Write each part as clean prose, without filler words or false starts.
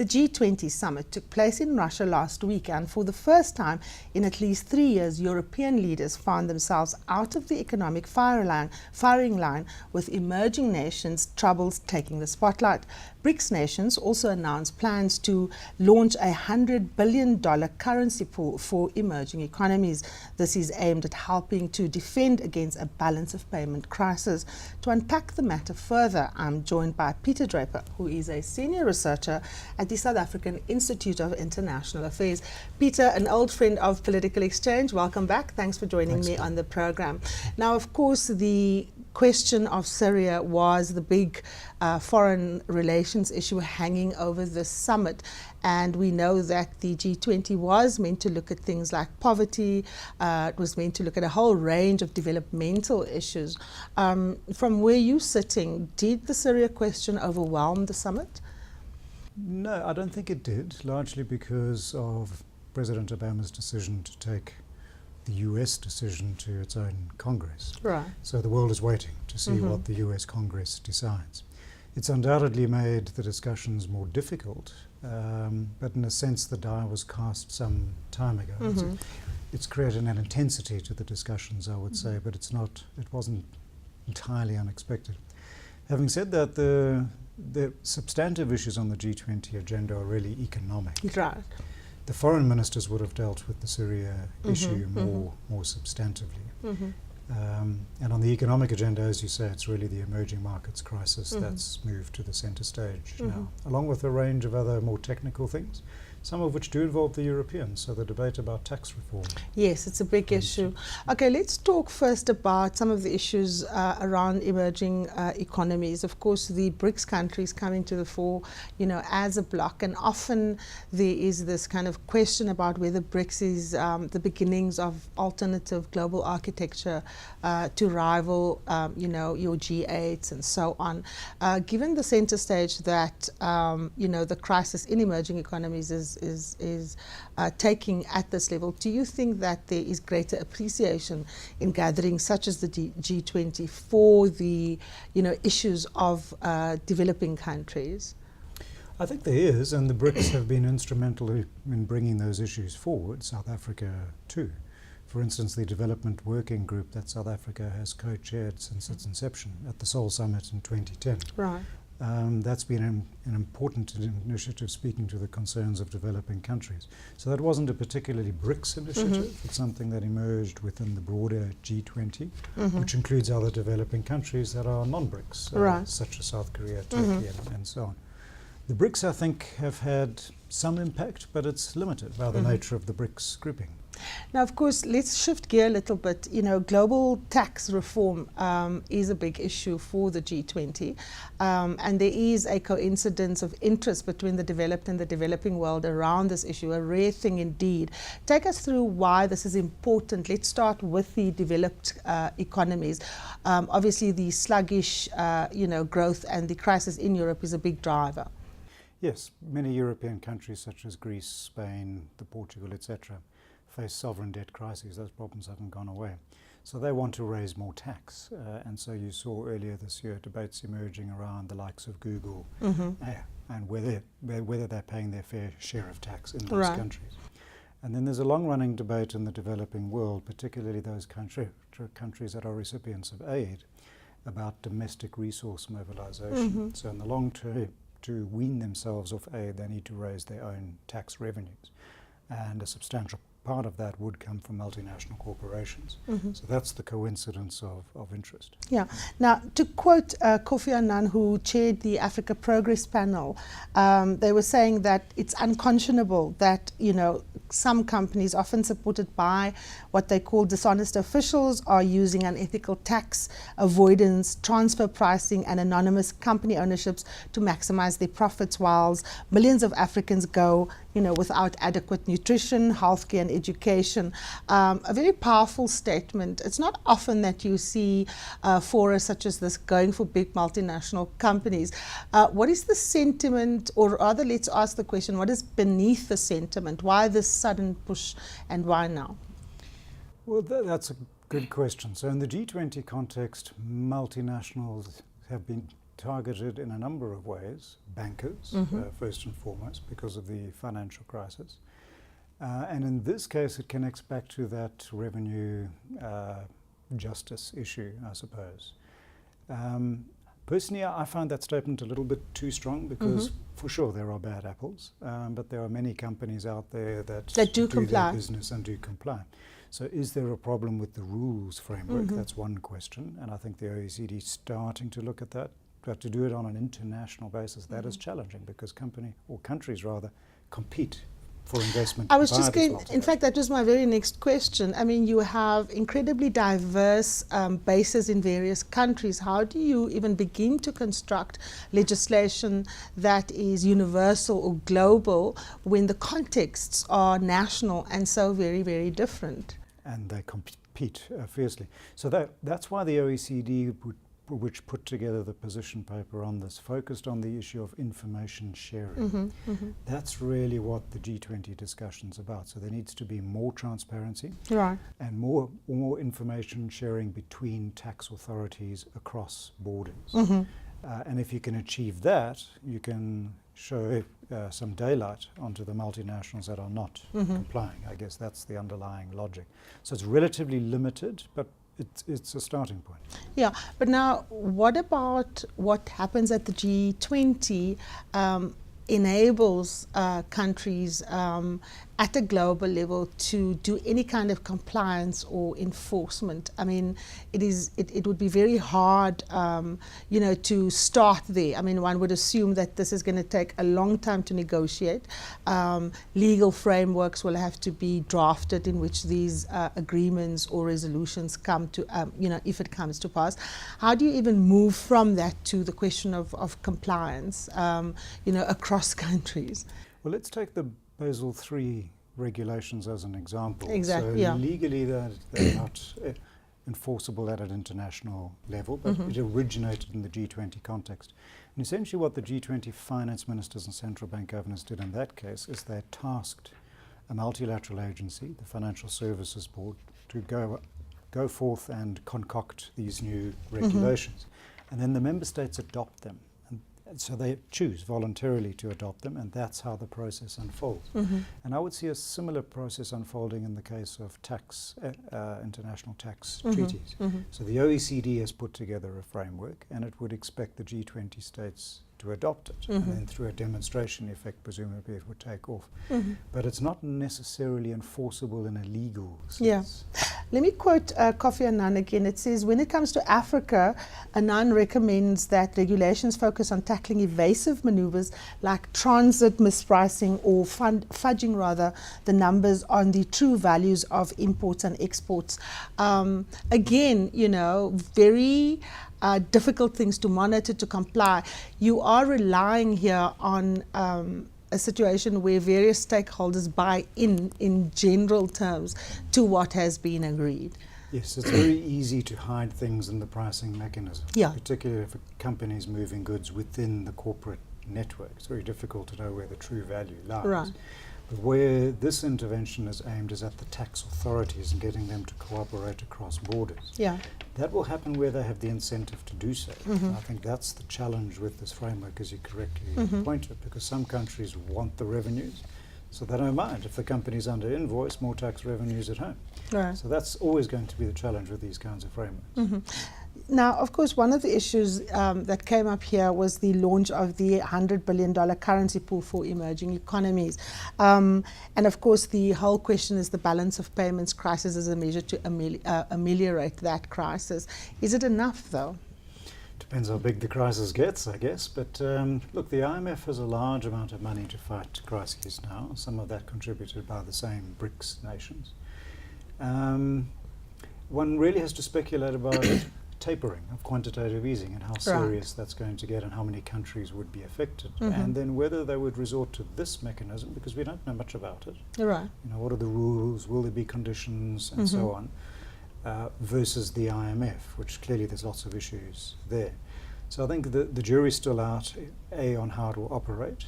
The G20 summit took place in Russia last week, and for the first time in at least 3 years, European leaders found themselves out of the economic firing line, with emerging nations' troubles taking the spotlight. BRICS nations also announced plans to launch a $100 billion currency pool for emerging economies. This is aimed at helping to defend against a balance of payment crisis. To unpack the matter further, I'm joined by Peter Draper, who is a senior researcher at the South African Institute of International Affairs. Peter, an old friend of Political Exchange, welcome back. Thanks for joining me on the program. Now, of course, the question of Syria was the big foreign relations issue hanging over the summit, and we know that the G20 was meant to look at things like poverty. It was meant to look at a whole range of developmental issues. From where you're sitting, did the Syria question overwhelm the summit? No, I don't think it did, largely because of President Obama's decision to take the US decision to its own Congress. Right. So the world is waiting to see what the US Congress decides. It's undoubtedly made the discussions more difficult, but in a sense the die was cast some time ago. It's created an intensity to the discussions, I would say, but it wasn't entirely unexpected. Having said that, the substantive issues on the G20 agenda are really economic. Right. The foreign ministers would have dealt with the Syria issue more substantively. And on the economic agenda, as you say, it's really the emerging markets crisis that's moved to the centre stage now, along with a range of other more technical things, some of which do involve the Europeans, so the debate about tax reform. Yes, it's a big issue. Okay, let's talk first about some of the issues around emerging economies. Of course, the BRICS countries coming to the fore, as a bloc, and often there is this kind of question about whether BRICS is the beginnings of alternative global architecture to rival, your G8s and so on. Given the center stage that, the crisis in emerging economies is taking at this level, do you think that there is greater appreciation in gatherings such as the G20 for the issues of developing countries? I think there is, and the BRICS have been instrumental in bringing those issues forward, South Africa too. For instance, the Development Working Group that South Africa has co-chaired since its inception at the Seoul Summit in 2010. Right. That's been an important initiative speaking to the concerns of developing countries. So that wasn't a particularly BRICS initiative. It's something that emerged within the broader G20, which includes other developing countries that are non-BRICS, such as South Korea, Turkey, and so on. The BRICS, I think, have had some impact, but it's limited by the nature of the BRICS grouping. Now, of course, let's shift gear a little bit. Global tax reform is a big issue for the G20, and there is a coincidence of interest between the developed and the developing world around this issue, a rare thing indeed. Take us through why this is important. Let's start with the developed economies. Obviously, the sluggish, growth and the crisis in Europe is a big driver. Yes, many European countries such as Greece, Spain, Portugal, etc., face sovereign debt crises. Those problems haven't gone away. So they want to raise more tax. And so you saw earlier this year debates emerging around the likes of Google and whether they're paying their fair share of tax in those countries. And then there's a long-running debate in the developing world, particularly those countries that are recipients of aid, about domestic resource mobilization. So in the long term, to wean themselves off aid, they need to raise their own tax revenues. And a substantial part of that would come from multinational corporations. So that's the coincidence of interest. Yeah. Now, to quote Kofi Annan, who chaired the Africa Progress Panel, they were saying that it's unconscionable that, some companies, often supported by what they call dishonest officials, are using unethical tax avoidance, transfer pricing, and anonymous company ownerships to maximize their profits, whilst millions of Africans go, without adequate nutrition, healthcare, and education. A very powerful statement. It's not often that you see forums such as this going for big multinational companies. What is the sentiment, or rather, let's ask the question, what is beneath the sentiment? Why this sudden push, and why now? Well, that's a good question. So in the G20 context, multinationals have been targeted in a number of ways. Bankers, first and foremost, because of the financial crisis. And in this case, it connects back to that revenue justice issue, I suppose. Personally, I find that statement a little bit too strong because, for sure, there are bad apples, but there are many companies out there that do their business and do comply. So is there a problem with the rules framework? That's one question, and I think the OECD is starting to look at that. But to do it on an international basis, that is challenging because countries compete for investment. I was just going, in fact, that was my very next question. I mean, you have incredibly diverse bases in various countries. How do you even begin to construct legislation that is universal or global when the contexts are national and so very, very different? And they compete fiercely. So that's why the OECD which put together the position paper on this, focused on the issue of information sharing. That's really what the G20 discussion's about. So there needs to be more transparency and more information sharing between tax authorities across borders. And if you can achieve that, you can show some daylight onto the multinationals that are not complying. I guess that's the underlying logic. So it's relatively limited, but it's a starting point. Yeah, but now what about what happens at the G20 enables countries at a global level to do any kind of compliance or enforcement? I mean, it would be very hard, to start there. I mean, one would assume that this is going to take a long time to negotiate. Legal frameworks will have to be drafted in which these agreements or resolutions come to, if it comes to pass. How do you even move from that to the question of compliance, across countries? Well, let's take the Basel III regulations as an example. Exactly. So legally they're not enforceable at an international level, but it originated in the G20 context. And essentially what the G20 finance ministers and central bank governors did in that case is they tasked a multilateral agency, the Financial Services Board, to go forth and concoct these new regulations. And then the member states adopt them. So they choose voluntarily to adopt them, and that's how the process unfolds. And I would see a similar process unfolding in the case of international tax treaties. So the OECD has put together a framework, and it would expect the G20 states to adopt it, and then through a demonstration effect, presumably it would take off. But it's not necessarily enforceable in a legal sense. Yeah. Let me quote Kofi Annan again. It says, when it comes to Africa, Annan recommends that regulations focus on tackling evasive maneuvers like transit mispricing or fudging the numbers on the true values of imports and exports. Again, very difficult things to monitor, to comply. You are relying here on a situation where various stakeholders buy in general terms to what has been agreed. Yes, it's very easy to hide things in the pricing mechanism, particularly if a company is moving goods within the corporate network. It's very difficult to know where the true value lies. But where this intervention is aimed is at the tax authorities and getting them to cooperate across borders. That will happen where they have the incentive to do so. And I think that's the challenge with this framework, as you correctly pointed, because some countries want the revenues, so they don't mind if the company's under invoice, more tax revenues at home. So that's always going to be the challenge with these kinds of frameworks. Now, of course, one of the issues that came up here was the launch of the $100 billion currency pool for emerging economies. And of course, the whole question is the balance of payments crisis as a measure to ameliorate that crisis. Is it enough, though? Depends how big the crisis gets, I guess. But look, the IMF has a large amount of money to fight crises now, some of that contributed by the same BRICS nations. One really has to speculate about tapering of quantitative easing and how serious that's going to get and how many countries would be affected, and then whether they would resort to this mechanism, because we don't know much about it. What are the rules, will there be conditions, and so on, versus the IMF, which clearly there's lots of issues there. So I think the jury's still out, A, on how it will operate.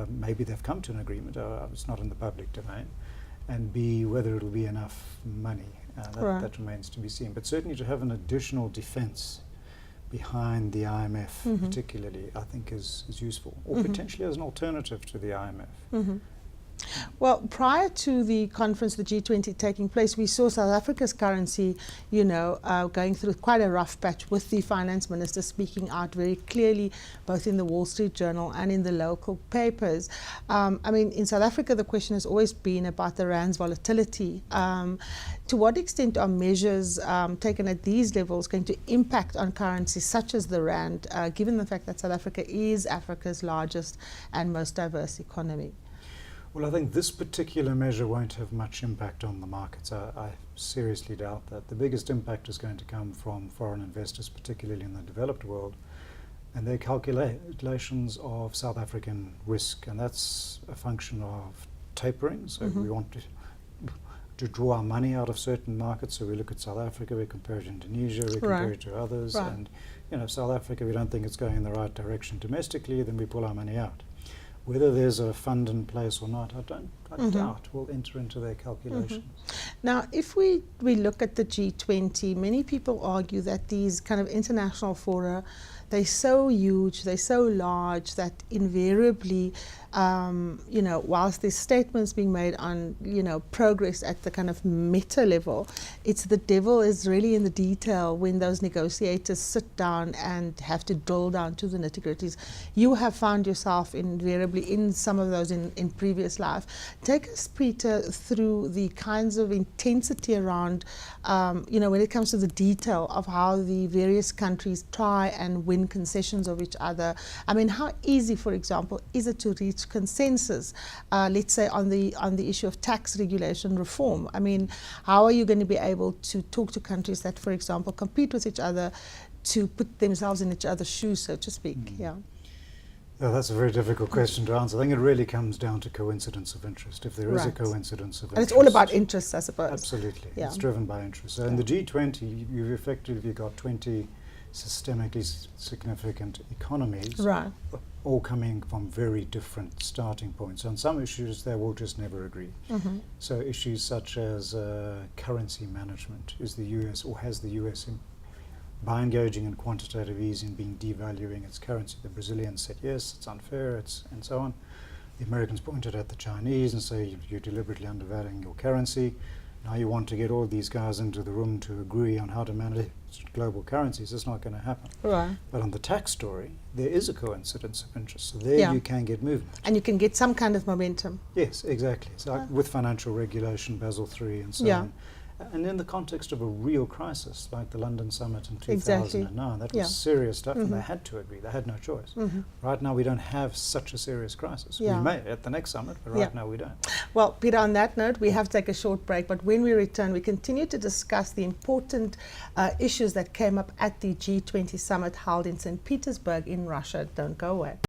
Maybe they've come to an agreement, it's not in the public domain, and B, whether it'll be enough money. That remains to be seen. But certainly to have an additional defense behind the IMF particularly, I think is useful, or potentially as an alternative to the IMF. Well, prior to the conference, the G20 taking place, we saw South Africa's currency, going through quite a rough patch, with the finance minister speaking out very clearly, both in the Wall Street Journal and in the local papers. In South Africa, the question has always been about the rand's volatility. To what extent are measures taken at these levels going to impact on currencies such as the rand, given the fact that South Africa is Africa's largest and most diverse economy? Well, I think this particular measure won't have much impact on the markets. I seriously doubt that. The biggest impact is going to come from foreign investors, particularly in the developed world, and their calculations of South African risk, and that's a function of tapering. So we want to draw our money out of certain markets. So we look at South Africa, we compare it to Indonesia, we compare it to others, and South Africa, we don't think it's going in the right direction domestically, then we pull our money out. Whether there's a fund in place or not, I doubt will enter into their calculations. Now, if we look at the G20, many people argue that these kind of international fora, they're so huge, they're so large that invariably, whilst there's statements being made on, progress at the kind of meta level, it's the devil is really in the detail when those negotiators sit down and have to drill down to the nitty-gritties. You have found yourself invariably in some of those in previous life. Take us, Peter, through the kinds of intensity around, when it comes to the detail of how the various countries try and win concessions of each other. How easy, for example, is it to reach consensus, let's say on the issue of tax regulation reform? How are you going to be able to talk to countries that, for example, compete with each other to put themselves in each other's shoes, so to speak? Yeah, that's a very difficult question to answer. I think it really comes down to coincidence of interest. If there is a coincidence of interest. And it's all about interests, I suppose. Absolutely. Yeah. It's driven by interest. So in the G20, you've effectively got 20 systemically significant economies, all coming from very different starting points. On some issues, they will just never agree. So issues such as currency management, is the US, or has the US by engaging in quantitative easing been devaluing its currency? The Brazilians said yes, it's unfair, and so on. The Americans pointed at the Chinese and say you're deliberately undervaluing your currency. Now you want to get all these guys into the room to agree on how to manage global currencies. It's not going to happen. But on the tax story, there is a coincidence of interest. So there you can get movement. And you can get some kind of momentum. Yes, exactly. So with financial regulation, Basel III and so on. And in the context of a real crisis, like the London summit in 2009, that was serious stuff, and they had to agree. They had no choice. Right now, we don't have such a serious crisis. We may at the next summit, but right now we don't. Well, Peter, on that note, we have to take a short break, but when we return, we continue to discuss the important issues that came up at the G20 summit held in St. Petersburg in Russia. Don't go away.